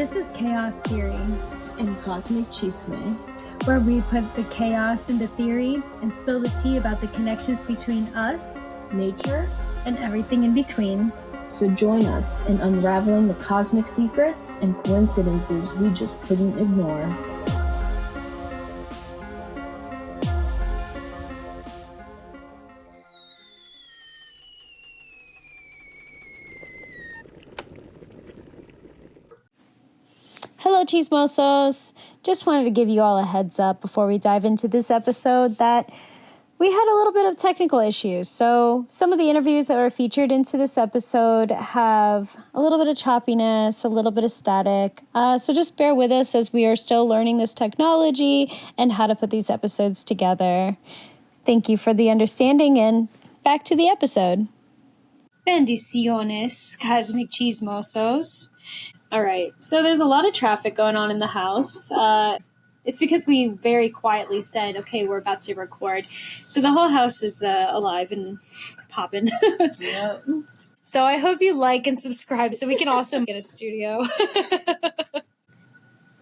This is Chaos Theory and Cosmic Chisme, where we put the chaos into theory and spill the tea about the connections between us, nature, and everything in between. So join us in unraveling the cosmic secrets and coincidences we just couldn't ignore. Hello, Chismosos. Just wanted to give you all a heads up before we dive into this episode that we had a little bit of technical issues. So some of the interviews that were featured into this episode have a little bit of choppiness, a little bit of static. So just bear with us as we are still learning this technology and how to put these episodes together. Thank you for the understanding, and back to the episode. Bendiciones, Cosmic Chismosos. All right, so there's a lot of traffic going on in the house. It's because we very quietly said, okay, we're about to record. So the whole house is alive and popping. Yep. So I hope you like and subscribe so we can also get a studio.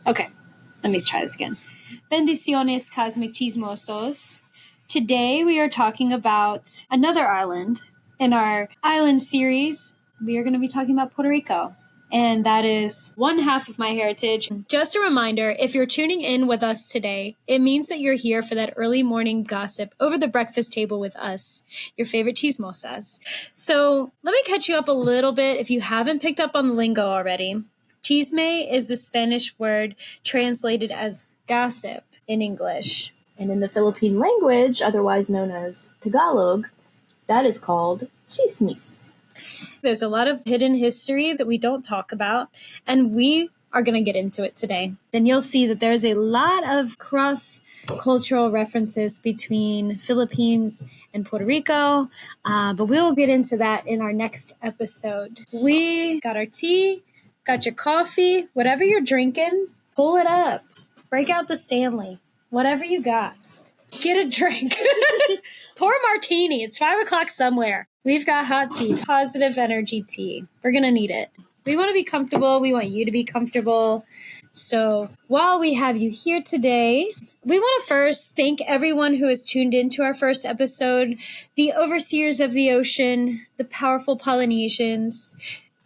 Okay, let me try this again. Bendiciones, Cosmic Chismosos. Today we are talking about another island. In our island series, we are going to be talking about Puerto Rico. And that is one half of my heritage. Just a reminder, if you're tuning in with us today, it means that you're here for that early morning gossip over the breakfast table with us, your favorite chismosas. So let me catch you up a little bit if you haven't picked up on the lingo already. Chisme is the Spanish word translated as gossip in English. And in the Philippine language, otherwise known as Tagalog, that is called chismis. There's a lot of hidden history that we don't talk about, and we are going to get into it today. Then you'll see that there's a lot of cross-cultural references between Philippines and Puerto Rico, but we will get into that in our next episode. We got our tea, got your coffee, whatever you're drinking, pull it up, break out the Stanley, whatever you got. Get a drink. Pour a martini. It's 5 o'clock somewhere. We've got hot tea, positive energy tea. We're going to need it. We want to be comfortable. We want you to be comfortable. So while we have you here today, we want to first thank everyone who has tuned into our first episode, the overseers of the ocean, the powerful Polynesians.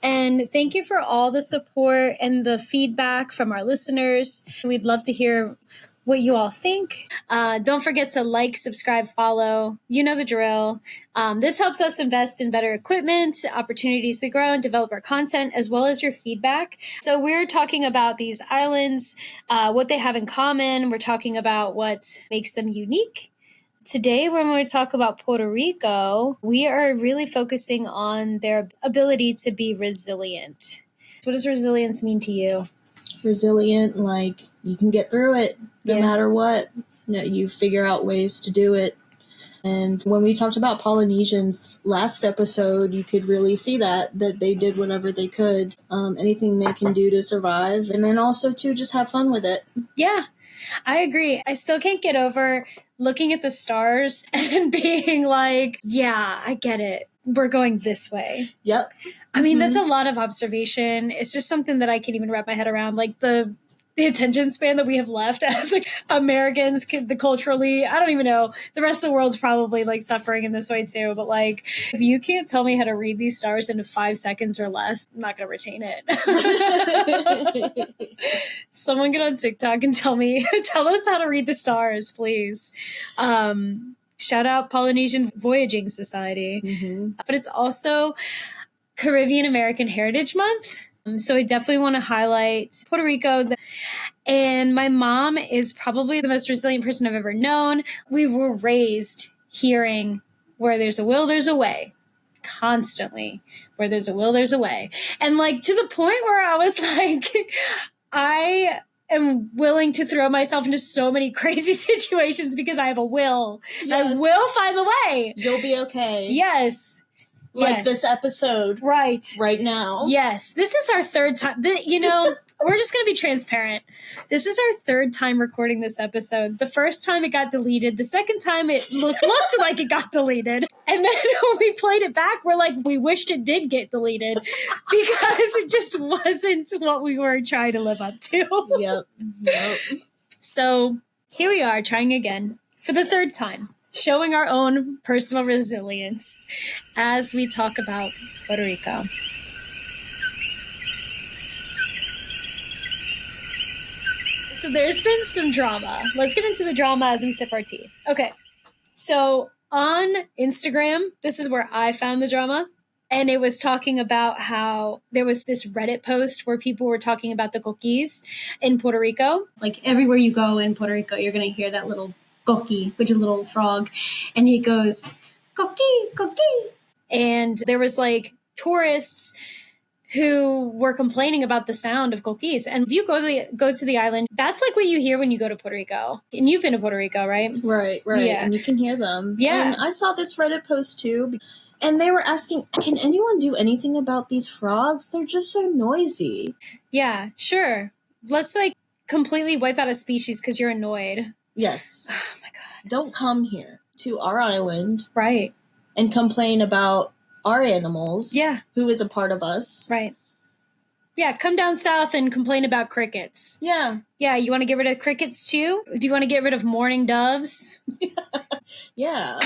And thank you for all the support and the feedback from our listeners. We'd love to hear what you all think. Don't forget to like, subscribe, follow. You know the drill. This helps us invest in better equipment, opportunities to grow and develop our content, as well as your feedback. So we're talking about these islands, what they have in common. We're talking about what makes them unique. Today, when we talk about Puerto Rico, we are really focusing on their ability to be resilient. What does resilience mean to you? Resilient, like you can get through it no matter what. You figure out ways to do it. And when we talked about Polynesians last episode, you could really see that they did whatever they could, anything they can do to survive, and then also to just have fun with it. Yeah, I agree. I still can't get over looking at the stars and being like, yeah, I get it. We're going this way. Yep. I mean, that's a lot of observation. It's just something that I can't even wrap my head around. Like the attention span that we have left as like Americans, culturally, I don't even know. The rest of the world's probably like suffering in this way too. But like, if you can't tell me how to read these stars in 5 seconds or less, I'm not going to retain it. Someone get on TikTok and tell us how to read the stars, please. Shout out Polynesian Voyaging Society. Mm-hmm. But it's also Caribbean American Heritage Month. So I definitely want to highlight Puerto Rico. And my mom is probably the most resilient person I've ever known. We were raised hearing where there's a will, there's a way. Constantly. Where there's a will, there's a way. And like to the point where I was like, I am willing to throw myself into so many crazy situations because I have a will. Yes. I will find the way. You'll be okay. Yes. Like this episode. Right now. Yes. This is our third time. We're just going to be transparent. This is our third time recording this episode. The first time it got deleted. The second time it looked like it got deleted. And then when we played it back, we're like, we wished it did get deleted because it just wasn't what we were trying to live up to. Yep. So here we are trying again for the third time, showing our own personal resilience as we talk about Puerto Rico. So there's been some drama. Let's get into the drama as we sip our tea. Okay. So on Instagram, this is where I found the drama. And it was talking about how there was this Reddit post where people were talking about the coquis in Puerto Rico. Like everywhere you go in Puerto Rico, you're going to hear that little coqui, which is a little frog. And he goes, coqui, coqui. And there was like tourists who were complaining about the sound of coquis. And if you go to the island, that's like what you hear when you go to Puerto Rico. And you've been to Puerto Rico, right? Right. Yeah. And you can hear them. Yeah. And I saw this Reddit post too. And they were asking, can anyone do anything about these frogs? They're just so noisy. Yeah, sure. Let's like completely wipe out a species because you're annoyed. Yes. Oh my God. Don't come here to our island. Right. And complain about our animals. Yeah. Who is a part of us. Right. Yeah, come down south and complain about crickets. Yeah. Yeah, you want to get rid of crickets too? Do you want to get rid of mourning doves? Yeah.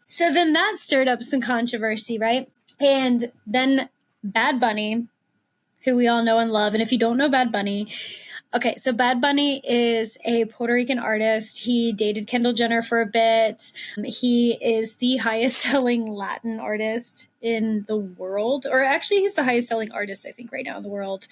So then that stirred up some controversy, right? And then Bad Bunny, who we all know and love. And if you don't know Bad Bunny, okay, so Bad Bunny is a Puerto Rican artist. He dated Kendall Jenner for a bit. He is the highest selling Latin artist in the world, or actually he's the highest selling artist, I think, right now in the world.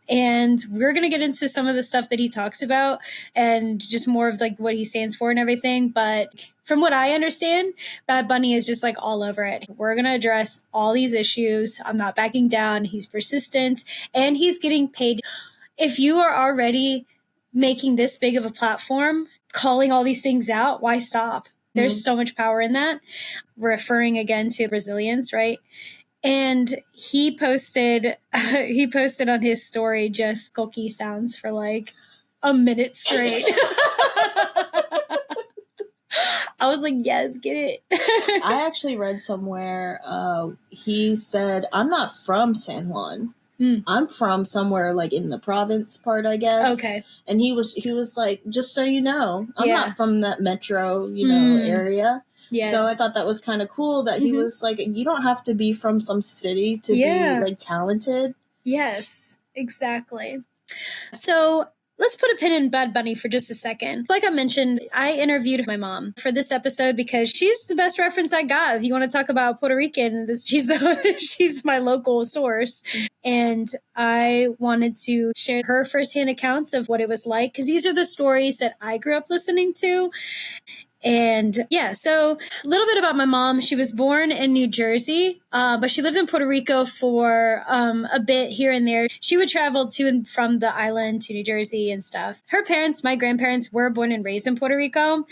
And we're going to get into some of the stuff that he talks about and just more of like what he stands for and everything. But from what I understand, Bad Bunny is just like all over it. We're going to address all these issues. I'm not backing down. He's persistent and he's getting paid. If you are already making this big of a platform, calling all these things out, why stop? There's so much power in that. Referring again to resilience, right? And he posted on his story just coqui sounds for like a minute straight. I was like, yes, get it. I actually read somewhere, he said, I'm not from San Juan. I'm from somewhere like in the province part, I guess. Okay. And he was like, just so you know, I'm not from that metro, area. Yes. So I thought that was kind of cool that he was like, you don't have to be from some city to be like talented. Yes, exactly. So let's put a pin in Bad Bunny for just a second. Like I mentioned, I interviewed my mom for this episode because she's the best reference I got. If you want to talk about Puerto Rican, she's my local source. And I wanted to share her firsthand accounts of what it was like, because these are the stories that I grew up listening to. And yeah, so a little bit about my mom. She was born in New Jersey, but she lived in Puerto Rico for a bit here and there. She would travel to and from the island to New Jersey and stuff. Her parents, my grandparents, were born and raised in Puerto Rico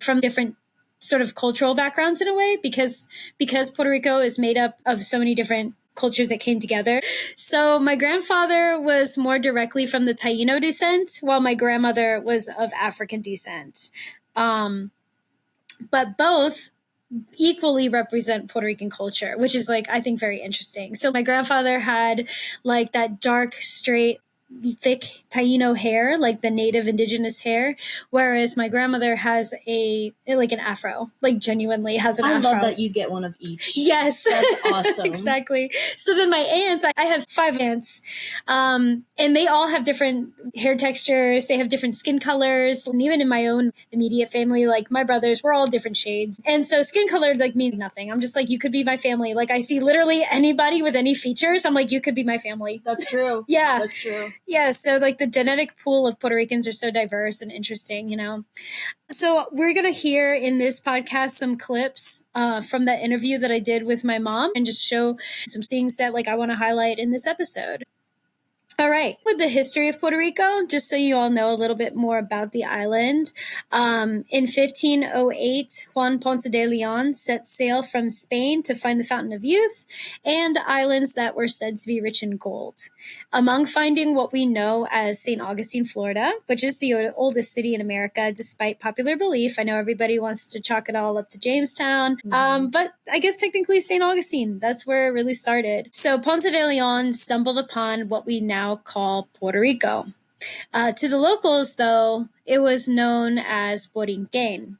from different sort of cultural backgrounds in a way, because Puerto Rico is made up of so many different cultures that came together. So my grandfather was more directly from the Taino descent, while my grandmother was of African descent. But both equally represent Puerto Rican culture, which is like, I think, very interesting. So my grandfather had like that dark, straight, thick Taino hair, like the native indigenous hair, whereas my grandmother has an afro, like genuinely has an afro. I love that you get one of each. Yes. That's awesome. Exactly. So then my aunts, I have 5 aunts, and they all have different hair textures. They have different skin colors. And even in my own immediate family, like my brothers, we're all different shades. And so skin color like means nothing. I'm just like, you could be my family. Like I see literally anybody with any features. I'm like, you could be my family. That's true. Yeah. That's true. Yeah, so like the genetic pool of Puerto Ricans are so diverse and interesting, So we're going to hear in this podcast some clips from that interview that I did with my mom and just show some things that like I want to highlight in this episode. All right. With the history of Puerto Rico, just so you all know a little bit more about the island. In 1508, Juan Ponce de Leon set sail from Spain to find the Fountain of Youth and islands that were said to be rich in gold. Among finding what we know as St. Augustine, Florida, which is the oldest city in America, despite popular belief. I know everybody wants to chalk it all up to Jamestown, but I guess technically St. Augustine, that's where it really started. So Ponce de Leon stumbled upon what we now call Puerto Rico. To the locals, though, it was known as Borinquen.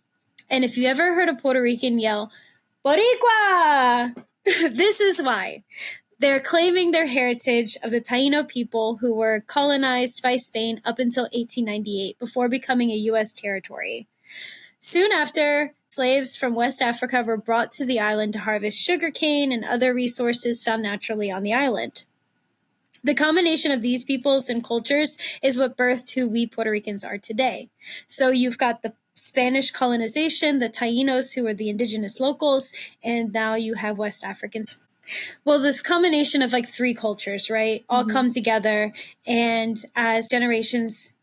And if you ever heard a Puerto Rican yell, Boricua! This is why. They're claiming their heritage of the Taino people who were colonized by Spain up until 1898 before becoming a U.S. territory. Soon after, slaves from West Africa were brought to the island to harvest sugarcane and other resources found naturally on the island. The combination of these peoples and cultures is what birthed who we Puerto Ricans are today. So you've got the Spanish colonization, the Tainos, who are the indigenous locals, and now you have West Africans. Well, this combination of like three cultures, right, all come together, and as generations,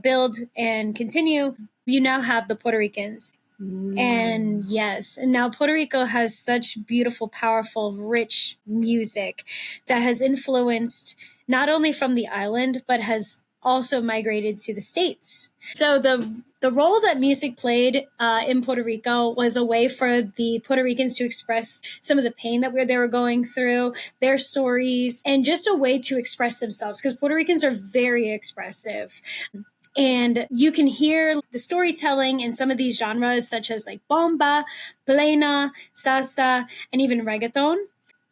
build and continue, you now have the Puerto Ricans. And yes, and now Puerto Rico has such beautiful, powerful, rich music that has influenced not only from the island, but has also migrated to the States. So the role that music played in Puerto Rico was a way for the Puerto Ricans to express some of the pain that they were going through, their stories, and just a way to express themselves, because Puerto Ricans are very expressive. And you can hear the storytelling in some of these genres, such as like bomba, plena, salsa, and even reggaeton.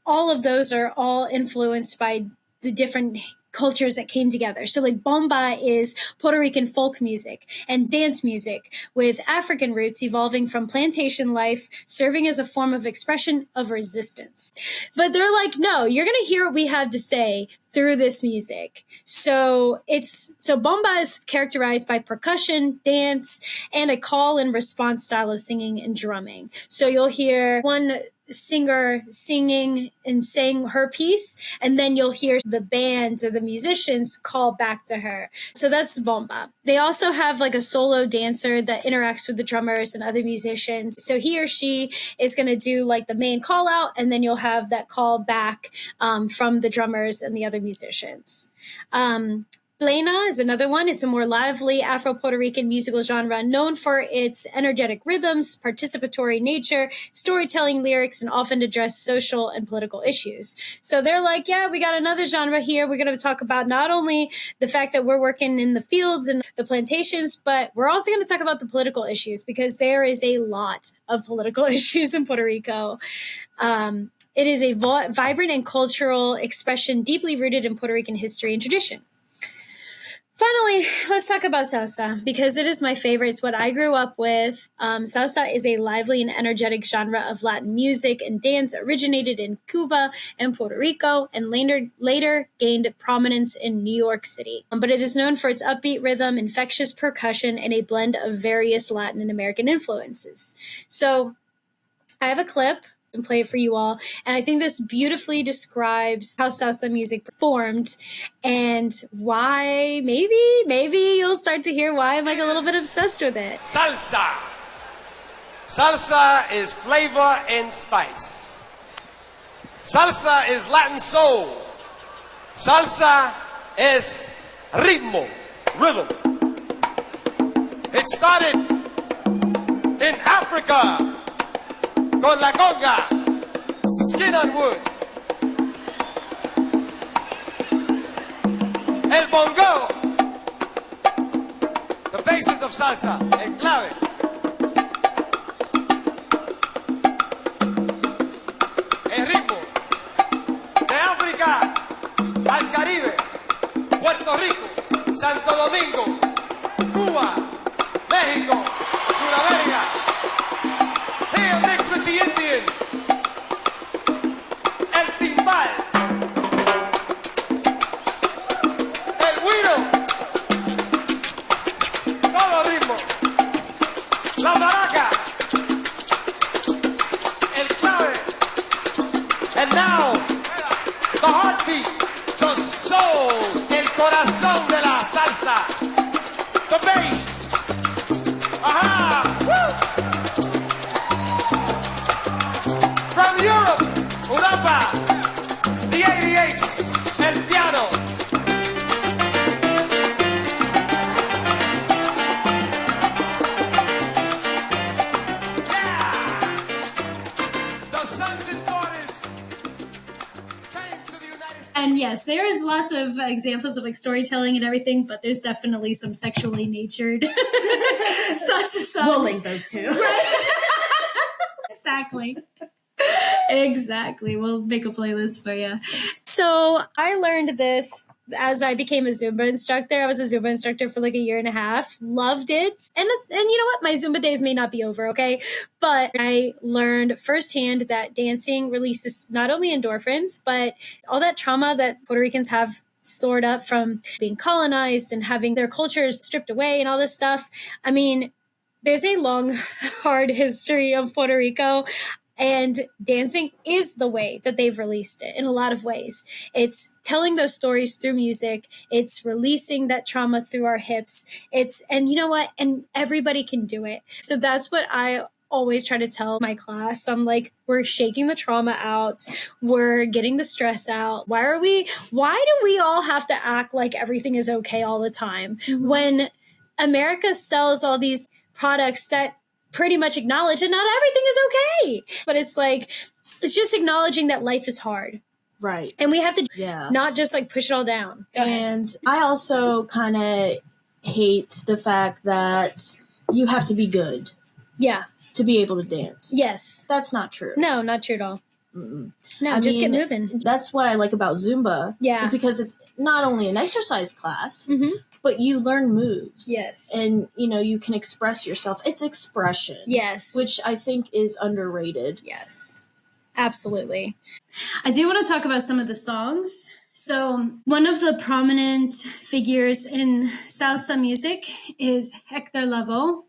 All of those are all influenced by the different cultures that came together. So like bomba is Puerto Rican folk music and dance music with African roots evolving from plantation life, serving as a form of expression of resistance. But they're like, no, you're going to hear what we have to say through this music. So bomba is characterized by percussion, dance, and a call and response style of singing and drumming. So you'll hear one singer singing and saying her piece, and then you'll hear the band or the musicians call back to her. So that's bomba. They also have like a solo dancer that interacts with the drummers and other musicians. So he or she is going to do like the main call out, and then you'll have that call back from the drummers and the other musicians. Plena is another one. It's a more lively Afro-Puerto Rican musical genre known for its energetic rhythms, participatory nature, storytelling lyrics, and often address social and political issues. So they're like, yeah, we got another genre here. We're going to talk about not only the fact that we're working in the fields and the plantations, but we're also going to talk about the political issues, because there is a lot of political issues in Puerto Rico. It is a vibrant and cultural expression deeply rooted in Puerto Rican history and tradition. Finally, let's talk about salsa, because it is my favorite. It's what I grew up with. Salsa is a lively and energetic genre of Latin music and dance, originated in Cuba and Puerto Rico, and later gained prominence in New York City. But it is known for its upbeat rhythm, infectious percussion, and a blend of various Latin and American influences. So I have a clip and play it for you all. And I think this beautifully describes how salsa music formed and why maybe you'll start to hear why I'm like a little bit obsessed with it. Salsa. Salsa is flavor and spice. Salsa is Latin soul. Salsa is ritmo, rhythm. It started in Africa con la conga, skin on wood. El bongo, the basis of salsa, el clave. El ritmo de África al Caribe, Puerto Rico, Santo Domingo, Cuba, México, Sudamérica. Here mixed with the Indian, el timbal, el güiro, todo ritmo, la maraca, el clave, and now the heartbeat, the soul, el corazón de la salsa. The bass. Aha! Woo! From Europe, Europa, the 88s, el piano. Yeah! The sons and daughters came to the United States. And yes, there is lots of examples of like storytelling and everything, but there's definitely some sexually natured salsa songs. We'll link those two. Right? Exactly. We'll make a playlist for you. So I learned this as I became a Zumba instructor. I was a Zumba instructor for like a year and a half. Loved it. And you know what? My Zumba days may not be over, okay? But I learned firsthand that dancing releases not only endorphins, but all that trauma that Puerto Ricans have stored up from being colonized and having their cultures stripped away and all this stuff. I mean, there's a long, hard history of Puerto Rico. And dancing is the way that they've released it in a lot of ways. It's telling those stories through music. It's releasing that trauma through our hips. And you know what? And everybody can do it. So that's what I always try to tell my class. I'm like, we're shaking the trauma out. We're getting the stress out. Why do we all have to act like everything is okay all the time? Mm-hmm. When America sells all these products that pretty much acknowledge that not everything is okay. But it's just acknowledging that life is hard. Right. And we have to not just like push it all down. And I also kind of hate the fact that you have to be good. Yeah. To be able to dance. Yes. That's not true. No, not true at all. Mm-mm. No, just get moving. That's what I like about Zumba. Yeah. Is because it's not only an exercise class, mm-hmm. but you learn moves. Yes. And, you can express yourself. It's expression. Yes. Which I think is underrated. Yes. Absolutely. I do want to talk about some of the songs. So one of the prominent figures in salsa music is Hector Lavoe.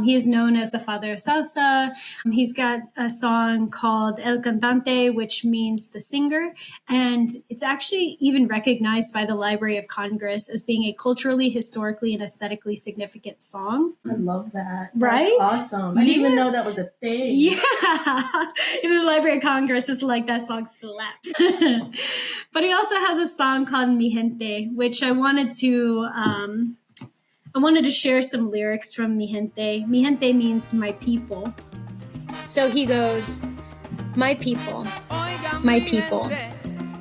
He is known as the father of salsa. He's got a song called El Cantante, which means the singer. And it's actually even recognized by the Library of Congress as being a culturally, historically, and aesthetically significant song. I love that. Right? That's awesome. I didn't even know that was a thing. Yeah. In the Library of Congress, it's like that song slaps. But he also has a song called Mi Gente, which I wanted to share some lyrics from Mi Gente. Mi Gente means my people. So he goes, my people,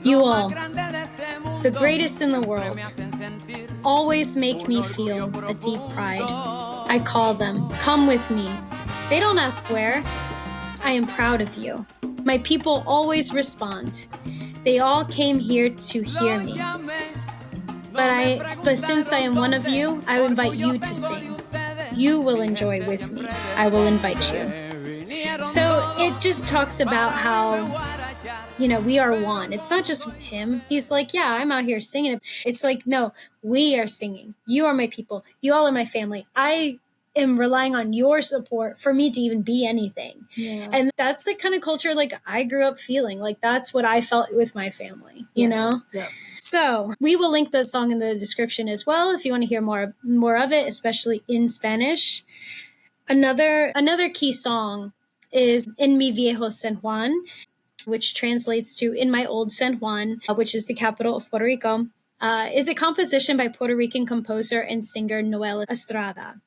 you all, the greatest in the world, always make me feel a deep pride. I call them, come with me. They don't ask where. I am proud of you. My people always respond. They all came here to hear me. But since I am one of you, I invite you to sing. You will enjoy with me. I will invite you. So it just talks about how, we are one. It's not just him. He's like, yeah, I'm out here singing. It's like, no, we are singing. You are my people. You all are my family. I am relying on your support for me to even be anything. Yeah. And that's the kind of culture like I grew up feeling. Like that's what I felt with my family, you know? Yeah. So we will link the song in the description as well if you want to hear more of it, especially in Spanish. Another key song is En Mi Viejo San Juan, which translates to In My Old San Juan, which is the capital of Puerto Rico, is a composition by Puerto Rican composer and singer Noel Estrada.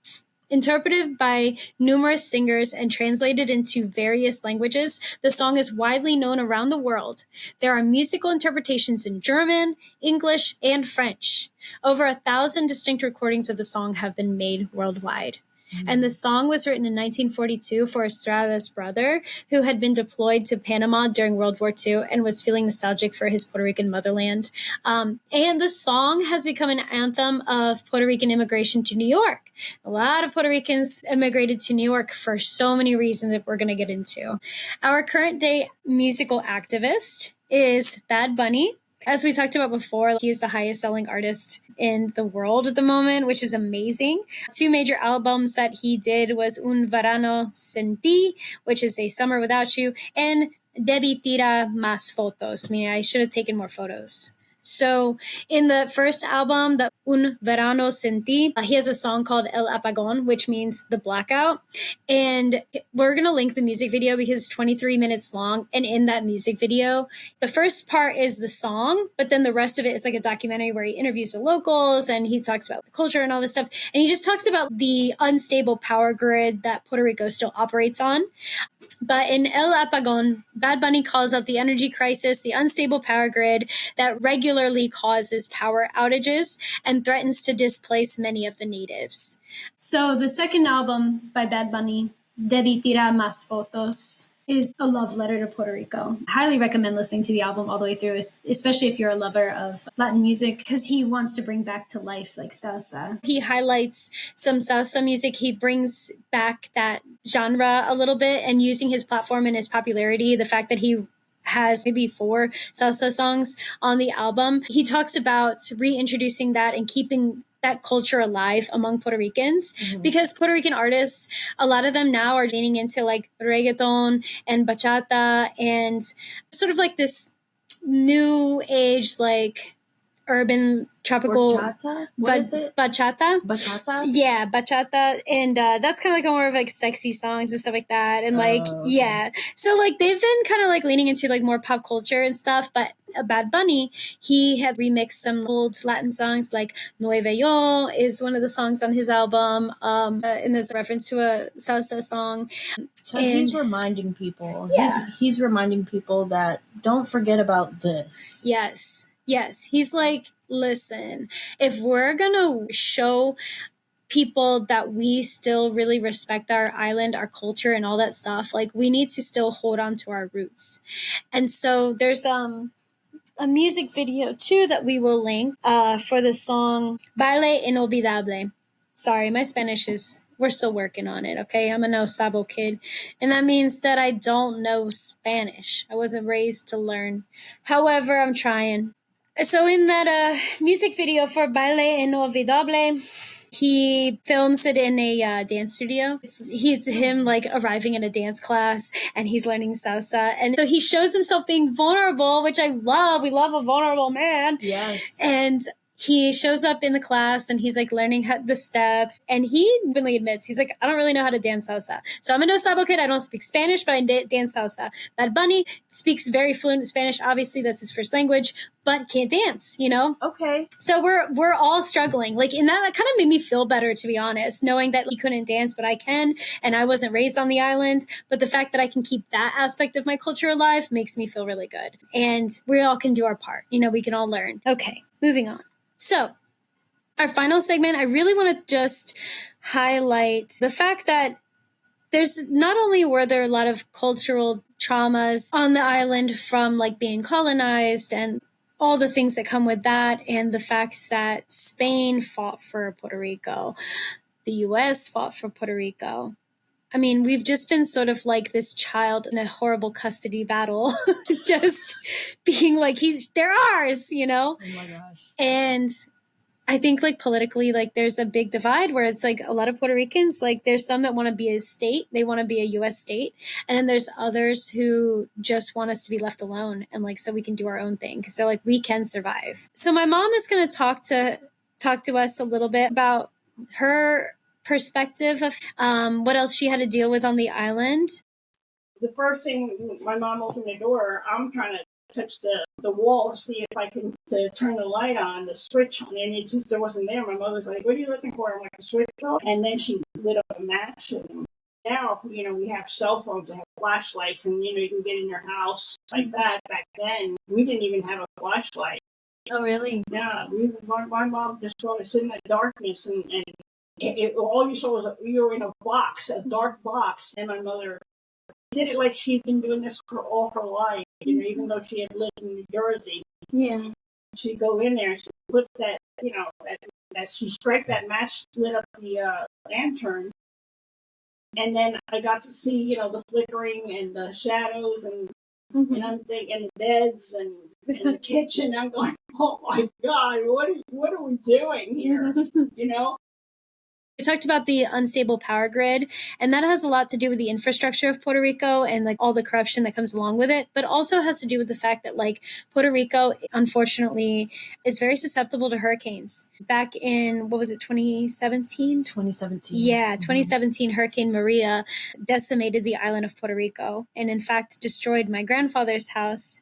Interpreted by numerous singers and translated into various languages, the song is widely known around the world. There are musical interpretations in German, English, and French. Over 1,000 distinct recordings of the song have been made worldwide. And the song was written in 1942 for Estrada's brother, who had been deployed to Panama during World War II and was feeling nostalgic for his Puerto Rican motherland. And the song has become an anthem of Puerto Rican immigration to New York. A lot of Puerto Ricans immigrated to New York for so many reasons that we're going to get into. Our current day musical activist is Bad Bunny. As we talked about before, he is the highest selling artist in the world at the moment, which is amazing. 2 major albums that he did was Un Verano Sin Ti, which is A Summer Without You, and Debí Tira Más Fotos, meaning I should have taken more photos. So in the first album, the Un Verano Sentí, he has a song called El Apagón, which means the blackout. And we're going to link the music video because it's 23 minutes long. And in that music video, the first part is the song, but then the rest of it is like a documentary where he interviews the locals and he talks about the culture and all this stuff. And he just talks about the unstable power grid that Puerto Rico still operates on. But in El Apagón, Bad Bunny calls out the energy crisis, the unstable power grid that regularly causes power outages and threatens to displace many of the natives. So the second album by Bad Bunny, Debí Tirar Más Fotos, is a love letter to Puerto Rico. I highly recommend listening to the album all the way through, especially if you're a lover of Latin music, because he wants to bring back to life like salsa. He highlights some salsa music. He brings back that genre a little bit, and using his platform and his popularity, the fact that he has maybe 4 salsa songs on the album, he talks about reintroducing that and keeping that culture alive among Puerto Ricans, because Puerto Rican artists, a lot of them now are leaning into like reggaeton and bachata and sort of like this new age, like urban tropical Bachata? What is it? Bachata. Bachata? Yeah, bachata. And that's kind of like more of like sexy songs and stuff like that. And like, yeah. So like they've been kind of like leaning into like more pop culture and stuff. But Bad Bunny, he had remixed some old Latin songs, like Nueve Yo is one of the songs on his album. And there's a reference to a salsa song. So he's reminding people. Yeah. He's reminding people that don't forget about this. Yes. Yes. He's like, listen, if we're going to show people that we still really respect our island, our culture, and all that stuff, like we need to still hold on to our roots. And so there's a music video too that we will link for the song Baile Inolvidable. Sorry, my Spanish we're still working on it, okay? I'm a no sabo kid, and that means that I don't know Spanish. I wasn't raised to learn. However, I'm trying. So in that music video for Baile Inolvidable, he films it in a dance studio. It's him like arriving in a dance class and he's learning salsa. And so he shows himself being vulnerable, which I love. We love a vulnerable man. Yes. And he shows up in the class and he's like learning the steps. And he openly admits, he's like, I don't really know how to dance salsa. So I'm a no sabo kid. I don't speak Spanish, but I dance salsa. Bad Bunny speaks very fluent Spanish. Obviously, that's his first language, but can't dance, you know? Okay. So we're all struggling. Like, and that kind of made me feel better, to be honest, knowing that he couldn't dance, but I can, and I wasn't raised on the island. But the fact that I can keep that aspect of my culture alive makes me feel really good. And we all can do our part. You know, we can all learn. Okay, moving on. So our final segment, I really want to just highlight the fact that there's not only were there a lot of cultural traumas on the island from like being colonized and all the things that come with that, and the fact that Spain fought for Puerto Rico, the U.S. fought for Puerto Rico. I mean, we've just been sort of like this child in a horrible custody battle, just being like, they're ours, you know? Oh my gosh. And I think like politically, like there's a big divide where it's like a lot of Puerto Ricans, like there's some that want to be a state, they want to be a U.S. state. And then there's others who just want us to be left alone and like, so we can do our own thing. So like we can survive. So my mom is going to talk to us a little bit about her perspective of what else she had to deal with on the island. The first thing, my mom opened the door, I'm trying to touch the wall to see if I can turn the light on, the switch on, and it just, there wasn't there. My mother's like, what are you looking for? I'm like, a switch off. And then she lit up a match. And now, you know, we have cell phones that have flashlights, and, you know, you can get in your house like that. Back then, we didn't even have a flashlight. Oh, really? Yeah, my mom just wanted to sit in the darkness, and all you saw was you were in a box, a dark box, and my mother did it like she'd been doing this for all her life, you know, even though she had lived in New Jersey. Yeah. She'd go in there and she'd put that, you know, that she strike that match, lit up the lantern. And then I got to see, you know, the flickering and the shadows and I'm thinking, and the beds and the kitchen. I'm going, oh my God, what are we doing here? You know? We talked about the unstable power grid, and that has a lot to do with the infrastructure of Puerto Rico and like all the corruption that comes along with it, but also has to do with the fact that like Puerto Rico, unfortunately, is very susceptible to hurricanes. Back in, what was it, 2017? 2017. Yeah, 2017 Hurricane Maria decimated the island of Puerto Rico and in fact destroyed my grandfather's house.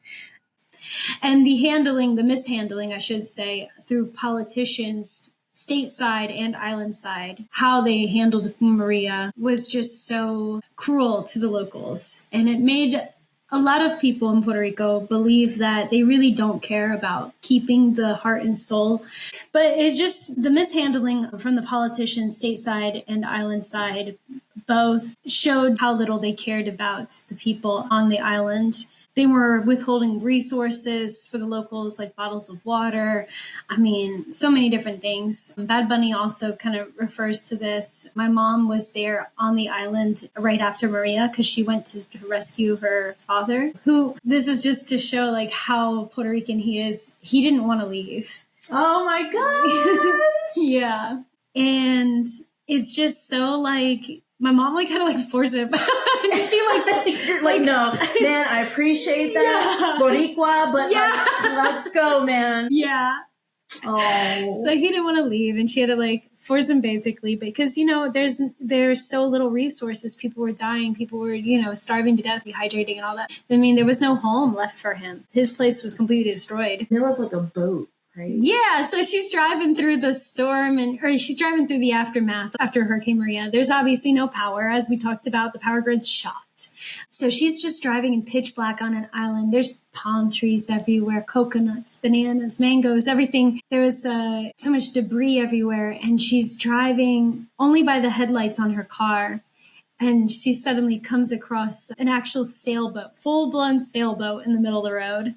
And the mishandling, I should say, through politicians stateside and island side, how they handled Maria was just so cruel to the locals. And it made a lot of people in Puerto Rico believe that they really don't care about keeping the heart and soul. But the mishandling from the politicians stateside and island side both showed how little they cared about the people on the island. They were withholding resources for the locals, like bottles of water. I mean, so many different things. Bad Bunny also kind of refers to this. My mom was there on the island right after Maria because she went to rescue her father, who, this is just to show like how Puerto Rican he is. He didn't want to leave. Oh my gosh! Yeah. And it's just so like, my mom like kind of like forced him. Just be like, you're like, no, man, I appreciate that, yeah. Boricua, but like, let's go, man. Yeah. Oh. So he didn't want to leave, and she had to like force him basically because there's so little resources. People were dying. People were starving to death, dehydrating, and all that. I mean, there was no home left for him. His place was completely destroyed. There was like a boat. Right? Yeah, so she's driving through the storm or she's driving through the aftermath after Hurricane Maria. There's obviously no power. As we talked about, the power grid's shot. So she's just driving in pitch black on an island. There's palm trees everywhere, coconuts, bananas, mangoes, everything. There was so much debris everywhere. And she's driving only by the headlights on her car. And she suddenly comes across an actual sailboat, full-blown sailboat in the middle of the road.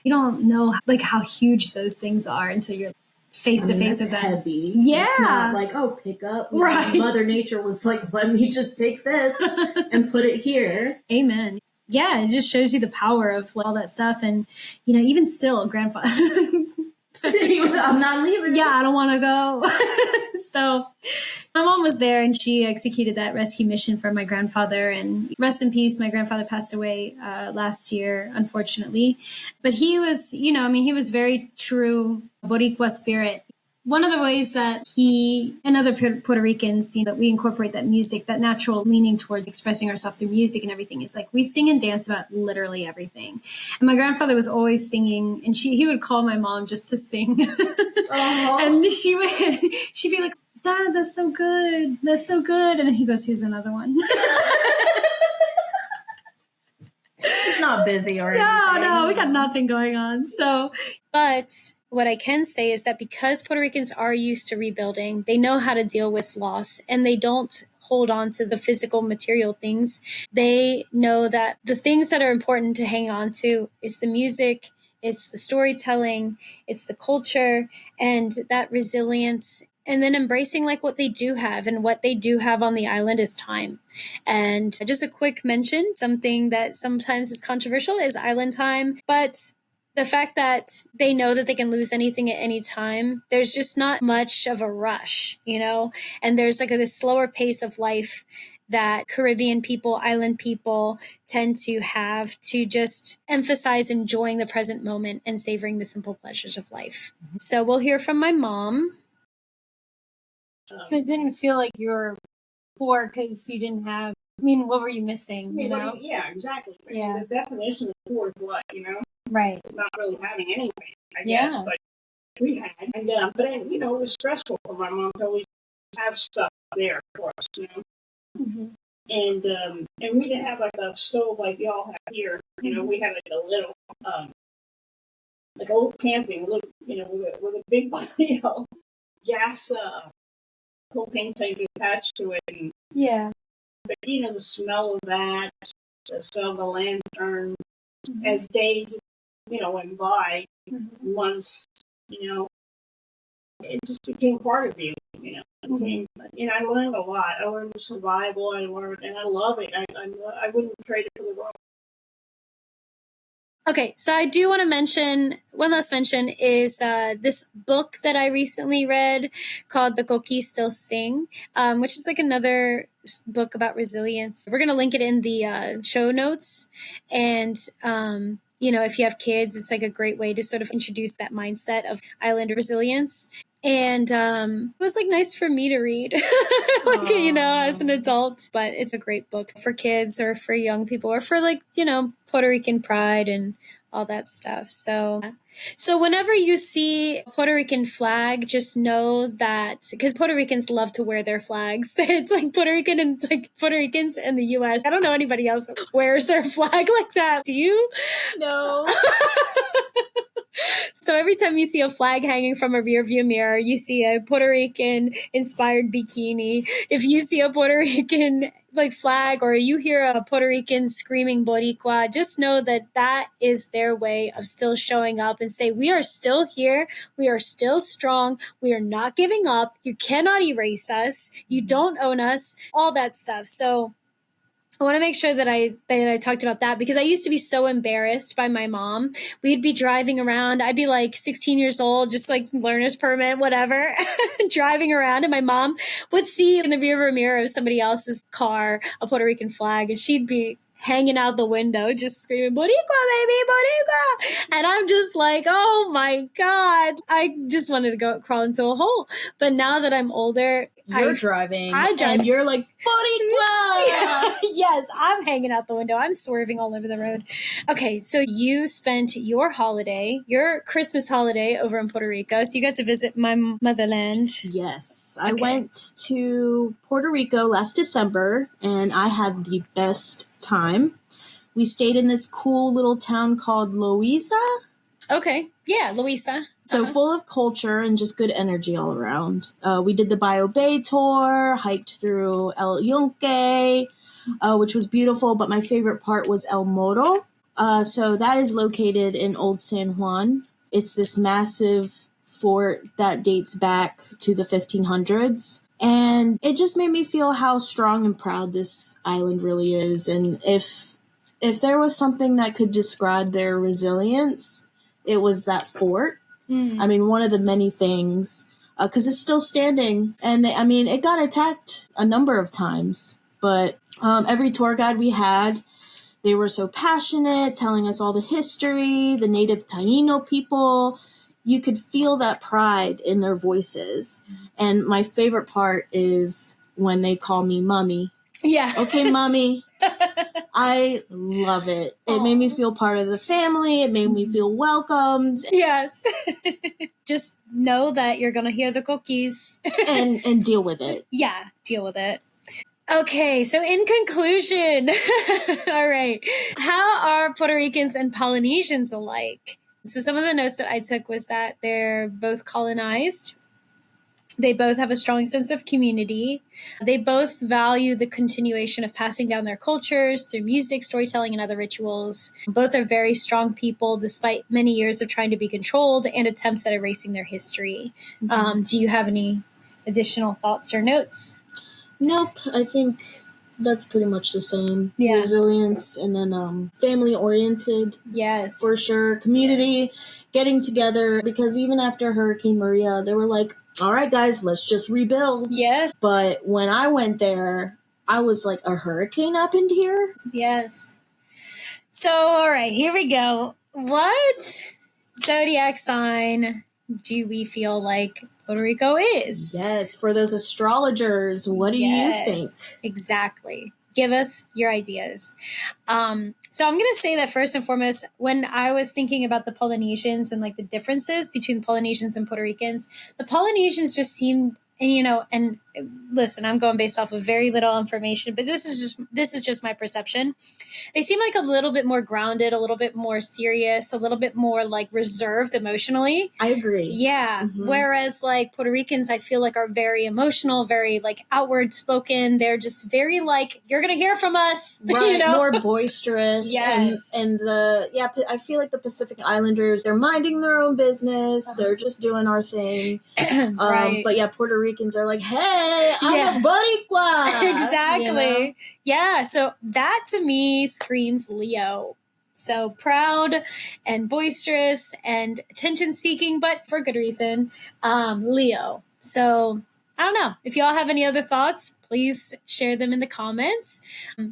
You don't know like how huge those things are until you're face to face with them. Heavy. Yeah. It's not like, oh, pick up. Right. Mother Nature was like, let me just take this and put it here. Amen. Yeah, it just shows you the power of all that stuff. And, even still, Grandpa... I'm not leaving. Yeah, I don't want to go. So my mom was there and she executed that rescue mission for my grandfather. And rest in peace, my grandfather passed away last year, unfortunately. But he was, he was very true Boricua spirit. One of the ways that he and other Puerto Ricans, that we incorporate that music, that natural leaning towards expressing ourselves through music and everything, is like we sing and dance about literally everything. And my grandfather was always singing, and he would call my mom just to sing. And she'd be like, Dad, that's so good. That's so good. And then he goes, here's another one. He's not busy or anything. No, we got nothing going on. So, but what I can say is that because Puerto Ricans are used to rebuilding, they know how to deal with loss and they don't hold on to the physical material things. They know that the things that are important to hang on to is the music, it's the storytelling, it's the culture, and that resilience. And then embracing like what they do have, and what they do have on the island is time. And just a quick mention, something that sometimes is controversial is island time, but the fact that they know that they can lose anything at any time, there's just not much of a rush, and there's like this slower pace of life that Caribbean people, island people tend to have to just emphasize enjoying the present moment and savoring the simple pleasures of life. So we'll hear from my mom. So it didn't feel like you were poor because you didn't have, what were you missing, Yeah, exactly. Yeah. The definition of poor is what, Right. Not really having anything, I guess, but we had. And, but then, it was stressful for my mom to always have stuff there for us, Mm-hmm. And we didn't have like a stove like y'all have here. We had like a little, like old camping, with a big, gas, propane tank attached to it. And, Yeah. but, the smell of that, the smell of the lantern, as days, went by, months, it just became part of you, I learned a lot. I learned survival, and I love it. I wouldn't trade it for the world. Okay, so I do want to mention, one last mention is this book that I recently read called The Coquis Still Sing, which is like another book about resilience. We're going to link it in the show notes. And, if you have kids, it's like a great way to sort of introduce that mindset of island resilience. And it was like nice for me to read, as an adult. But it's a great book for kids or for young people or for Puerto Rican pride and all that stuff. So whenever you see a Puerto Rican flag, just know that because Puerto Ricans love to wear their flags. It's like Puerto Ricans in the U.S. I don't know anybody else that wears their flag like that. Do you? No. So every time you see a flag hanging from a rearview mirror, you see a Puerto Rican inspired bikini. If you see a Puerto Rican flag or you hear a Puerto Rican screaming Boricua, just know that that is their way of still showing up and say, we are still here. We are still strong. We are not giving up. You cannot erase us. You don't own us, all that stuff. So I want to make sure that I talked about that because I used to be so embarrassed by my mom. We'd be driving around. I'd be 16 years old, just learner's permit, whatever, driving around. And my mom would see in the rearview mirror of somebody else's car a Puerto Rican flag, and she'd be hanging out the window, just screaming, Boricua, baby, Boricua. And I'm just like, oh my God. I just wanted to go crawl into a hole. But now that I'm older, You're driving. I drive. And you're like, Boricua! Yes, I'm hanging out the window. I'm swerving all over the road. Okay, so you spent your Christmas holiday over in Puerto Rico. So you got to visit my motherland. Yes. I went to Puerto Rico last December, and I had the best time. We stayed in this cool little town called Loíza. Okay. Yeah, Loíza. So full of culture and just good energy all around. We did the Bio Bay tour, hiked through El Yunque, which was beautiful, but my favorite part was El Moro. So that is located in Old San Juan. It's this massive fort that dates back to the 1500s. And it just made me feel how strong and proud this island really is. And if there was something that could describe their resilience, it was that fort. I mean, one of the many things, because it's still standing. And it got attacked a number of times. But every tour guide we had, they were so passionate, telling us all the history, the native Taino people. You could feel that pride in their voices. And my favorite part is when they call me mommy. Yeah. Okay, mommy. I love it. It made me feel part of the family. It made me feel welcomed. Yes. Just know that you're going to hear the cookies. and deal with it. Yeah, deal with it. Okay, so in conclusion, all right, how are Puerto Ricans and Polynesians alike? So some of the notes that I took was that they're both colonized. They both have a strong sense of community. They both value the continuation of passing down their cultures through music, storytelling, and other rituals. Both are very strong people, despite many years of trying to be controlled and attempts at erasing their history. Do you have any additional thoughts or notes? Nope. I think that's pretty much the same. Yeah. Resilience and then family-oriented. Yes. For sure. Community, getting together. Because even after Hurricane Maria, they were like, all right, guys, let's just rebuild. Yes. But when I went there, I was like, a hurricane happened here? Yes. So, all right, here we go. What zodiac sign do we feel like Puerto Rico is? Yes, for those astrologers, what do you think? Exactly. Give us your ideas. So I'm going to say that first and foremost, when I was thinking about the Polynesians and the differences between Polynesians and Puerto Ricans, the Polynesians just seemed, and listen, I'm going based off of very little information, but this is just my perception. They seem like a little bit more grounded, a little bit more serious, a little bit more reserved emotionally. I agree. Yeah. Mm-hmm. Whereas Puerto Ricans, I feel are very emotional, very outward spoken. They're just very you're going to hear from us. Right. More boisterous. Yes. And I feel like the Pacific Islanders, they're minding their own business. Uh-huh. They're just doing our thing. Right. But yeah, Puerto Ricans are like, hey, I'm a Boricua. Exactly. Yeah. So that to me screams Leo. So proud and boisterous and attention-seeking, but for good reason, Leo. So I don't know. If y'all have any other thoughts, please share them in the comments.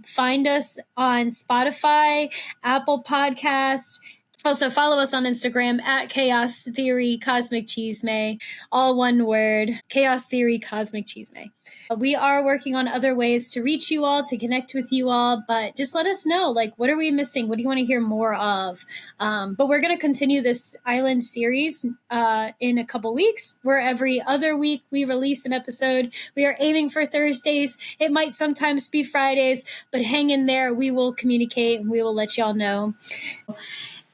Find us on Spotify, Apple Podcast. Also, follow us on Instagram at Chaos Theory Cosmic Cheesemay. All one word, Chaos Theory Cosmic Cheesemay. We are working on other ways to reach you all, to connect with you all, but just let us know, like, what are we missing? What do you want to hear more of? But we're going to continue this island series in a couple weeks, where every other week we release an episode. We are aiming for Thursdays. It might sometimes be Fridays, but hang in there. We will communicate and we will let y'all know.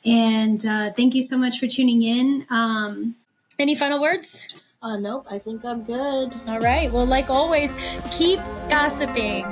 And thank you so much for tuning in. Any final words? Nope, I think I'm good. All right. Well, like always, keep gossiping.